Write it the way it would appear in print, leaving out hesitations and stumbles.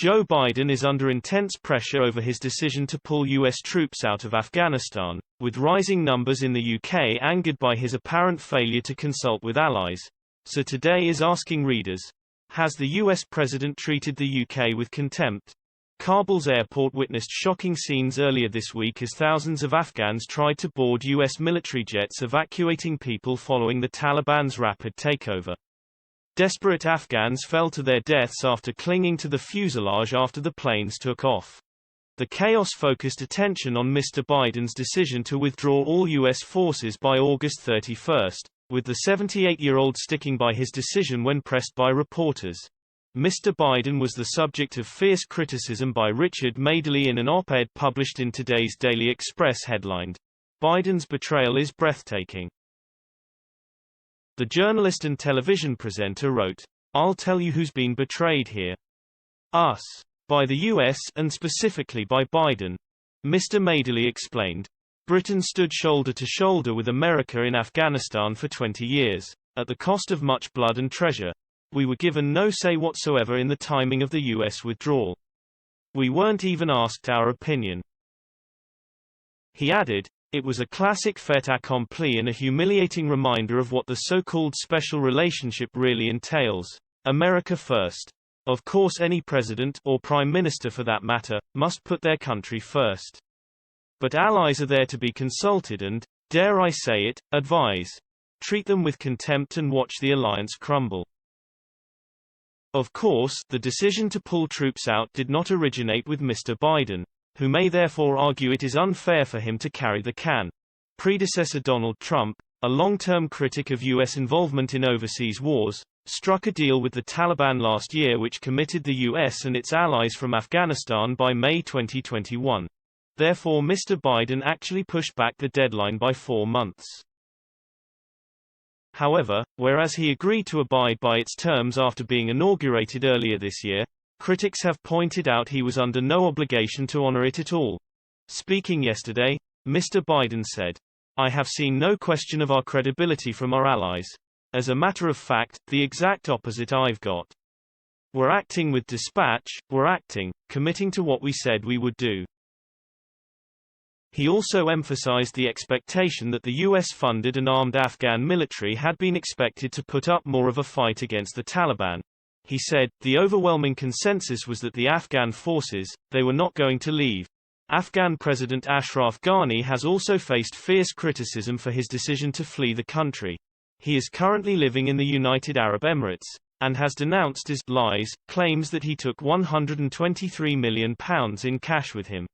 Joe Biden is under intense pressure over his decision to pull U.S. troops out of Afghanistan, with rising numbers in the UK angered by his apparent failure to consult with allies. So Today is asking readers, has the U.S. president treated the UK with contempt? Kabul's airport witnessed shocking scenes earlier this week as thousands of Afghans tried to board U.S. military jets evacuating people following the Taliban's rapid takeover. Desperate Afghans fell to their deaths after clinging to the fuselage after the planes took off. The chaos focused attention on Mr. Biden's decision to withdraw all U.S. forces by August 31, with the 78-year-old sticking by his decision when pressed by reporters. Mr. Biden was the subject of fierce criticism by Richard Madeley in an op-ed published in today's Daily Express headlined, "Biden's betrayal is breathtaking." The journalist and television presenter wrote, "I'll tell you who's been betrayed here. Us. By the US, and specifically by Biden." Mr. Madeley explained. Britain stood shoulder to shoulder with America in Afghanistan for 20 years, at the cost of much blood and treasure. We were given no say whatsoever in the timing of the US withdrawal. We weren't even asked our opinion. He added, "It was a classic fait accompli and a humiliating reminder of what the so-called special relationship really entails. America first. Of course any president, or prime minister for that matter, must put their country first. But allies are there to be consulted and, dare I say it, advise. Treat them with contempt and watch the alliance crumble." Of course, the decision to pull troops out did not originate with Mr. Biden, who may therefore argue it is unfair for him to carry the can. Predecessor Donald Trump, a long-term critic of U.S. involvement in overseas wars, struck a deal with the Taliban last year which committed the U.S. and its allies from Afghanistan by May 2021. Therefore Mr. Biden actually pushed back the deadline by 4 months. However, whereas he agreed to abide by its terms after being inaugurated earlier this year, critics have pointed out he was under no obligation to honor it at all. Speaking yesterday, Mr. Biden said, "I have seen no question of our credibility from our allies. As a matter of fact, the exact opposite I've got. We're acting with dispatch, we're acting, committing to what we said we would do." He also emphasized the expectation that the US-funded and armed Afghan military had been expected to put up more of a fight against the Taliban. He said, "The overwhelming consensus was that the Afghan forces, they were not going to leave." Afghan President Ashraf Ghani has also faced fierce criticism for his decision to flee the country. He is currently living in the United Arab Emirates, and has denounced as lies claims that he took £123 million in cash with him.